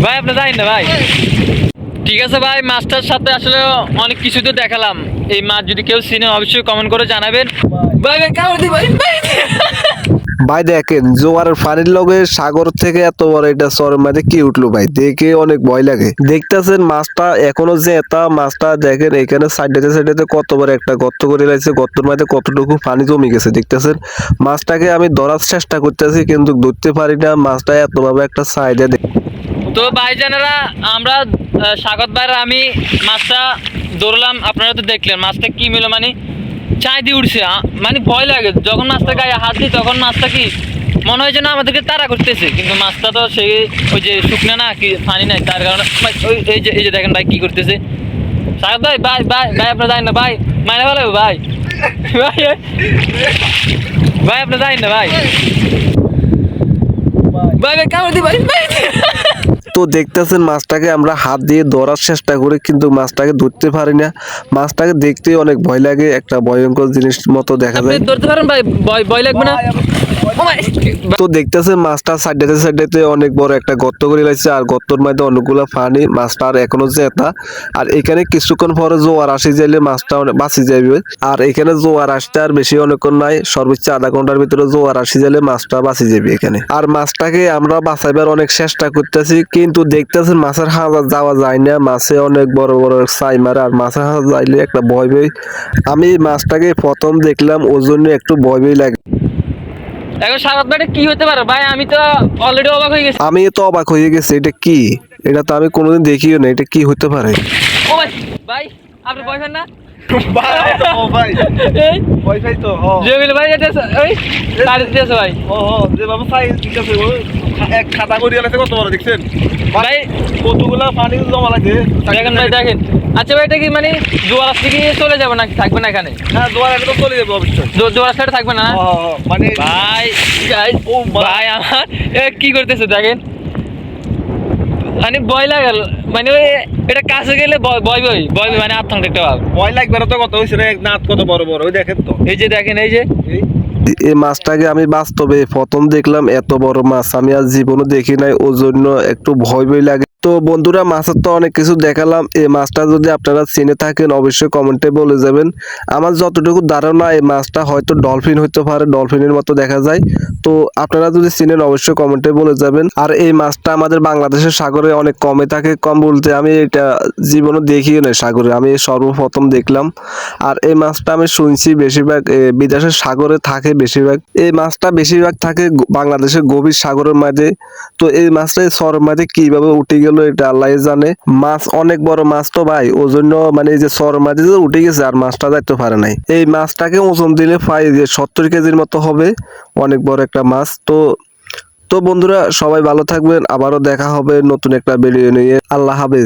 ভাই আপনি যাই না ভাই। ঠিক আছে ভাই, মাছটার সাথে আসলে অনেক কিছু তো দেখালাম। এই মাছ যদি কেউ চিনে অবশ্যই কমেন্ট করে জানাবেন। ভাই ভাই কামড় দি ভাই। ভাই দেখেন জোয়ারের পানির লগে সাগর থেকে এত বড় এটা চরের মাঝে কি উঠলো ভাই, দেখে অনেক ভয় লাগে। দেখতেছেন মাছটা এখনো যে এটা মাছটা দেখেন এখানে সাইডে কত বড় একটা গর্ত করে লাগছে, গর্তের মধ্যে কতটুকু পানি জমে গেছে দেখতেছেন। মাছটাকে আমি ধরার চেষ্টা করতেছি কিন্তু ধরতে পারি না, মাছটা এতভাবে একটা সাইডে। তো ভাইজানেরা আমরা স্বাগত ভাইরা আমি মাছটা ধরলাম, আপনারা তো দেখলেন মাছটা কি মিলো, মানে চাই দিয়ে উঠছে। মানে ভয় লাগে যখন মাছটা গায়ে হাত দিই, তখন মাছটা কি মনে হয় যে না আমাদেরকে তাড়া করতেছে, কিন্তু মাছটা তো সেই ওই যে শুকনো না কি পানি নাই, তার কারণে ওই এই যে দেখেন ভাই কি করতেছে। স্বাগত ভাই ভাই ভাই ভাই আপনার যাই না ভাই, মাইনে ভালো ভাই ভাই ভাই আপনার যাই না ভাই ভাই ভাই কামড় দি ভাই। তো দেখতেছেন মাছটাকে আমরা হাত দিয়ে ধরার চেষ্টা করি কিন্তু মাছটাকে ধরতে পারি না। মাছটাকে দেখতে অনেক ভয় লাগে, একটা ভয়ঙ্কর জিনিস মতো দেখা যায়। ধরতে পারেন ভাই, ভয় লাগবে না। তো দেখতেছেন মাছটা সাইডে অনেক বড় একটা গর্ত করে লাগছে, আর গর্তর মধ্যে অনেকগুলো পানি, মাছটা আর এখনো জেতা। আর এখানে কিছুক্ষণ পরে জোয়ার আসি যাইলে মাছটা অনেক বাঁচি যাবে। আর এখানে জোয়ার আসতে আর বেশি অনেকক্ষণ নাই, সর্বোচ্চ আধা ঘন্টার ভিতরে জোয়ার আসি যাইলে মাছটা বাঁচি যাবে এখানে। আর মাছটাকে আমরা বাঁচাইবার অনেক চেষ্টা করতেছি কিন্তু দেখতেছেন মাছের হাজার যাওয়া যায় না, মাছে অনেক বড় বড় ছাই মারে, আর মাছের হাজার যাইলে একটা ভয় ভয়। আমি মাছটাকে প্রথম দেখলাম ওর জন্য একটু ভয় ভয় লাগে। এখন স্বাগত ভাই কি হতে পারে ভাই, আমি তো অলরেডি অবাক হয়ে গেছি। আমি তো অবাক হয়ে গেছি, এটা কি? এটা তো আমি কোনোদিন দেখিও না, এটা কি হতে পারে? ও ভাই ভাই আপনার বয়ফ্রেন্ড না? ভাই এই ওয়াইফাই তো জমিল ভাই এটা ওই সার্ভিস দিয়েছে ভাই। ও যে বাবা সাইজ দিতেছে ও এক খাতা করে আছে কত বড় দেখছেন ভাই কতগুলা পানি জমা লাগে দেখেন ভাই দেখেন। আচ্ছা ভাই এটা কি মানে জোয়ার আসতে কি চলে যাবে নাকি থাকবে না এখানে? হ্যাঁ জোয়ার একদম চলে যাবে অবশ্যই জোয়ার আসতে থাকবে না? মানে ভাই ও ভাই আমার কি করতেছে দেখেন, মানে ভয় লাগল, মানে ওই এটা কাছে গেলে ভয় ভয় ভয় ভয় মানে আতঙ্ক একটা ভাব। ভয় লাগবে না তো, কত হয়েছে রে নাত কত বড় বড় ওই দেখেন তো এই যে দেখেন এই যে এই মাছটাকে আমি বাস্তবে প্রথম দেখলাম, এত বড় মাছ আমি আর জীবনে দেখি নাই, ওর জন্য একটু ভয় ভয় লাগে। তো বন্ধুরা মাছের তো অনেক কিছু দেখালাম, এই মাছটা যদি আপনারা চিনে থাকেন অবশ্যই কমেন্টে বলে যাবেন। আমার যতটুকু ধারণা এই মাছটা হয়তো ডলফিন হইতে পারে, ডলফিনের মতো দেখা যায়। তো আপনারা যদি চিনেন অবশ্যই কমেন্টে বলে যাবেন। আর এই মাছটা আমাদের বাংলাদেশের সাগরে অনেক কমে থাকে, কম বলতে আমি এটা জীবনে দেখিও না সাগরে, আমি সর্বপ্রথম দেখলাম। আর এই মাছটা আমি শুনছি বেশিরভাগ বিদেশের সাগরে থাকে, বেশিরভাগ এই মাছটা বেশিরভাগ থাকে বাংলাদেশের গভীর সাগরের মাঝে। তো এই মাছটা সরের মাঝে কিভাবে উঠে গেল এটা আল্লাহ জানে। মাছ অনেক বড় মাছ তো ভাই, ওই জন্য মানে এই যে সরের মাঝে যে উঠে গেছে আর মাছটা যাইতে পারে নাই। এই মাছটাকে ওজন দিলে প্রায় 70 কেজির মতো হবে, অনেক বড় একটা মাছ। তো বন্ধুরা সবাই ভালো থাকবেন, আবারও দেখা হবে নতুন একটা ভিডিও নিয়ে। আল্লাহ হাফেজ।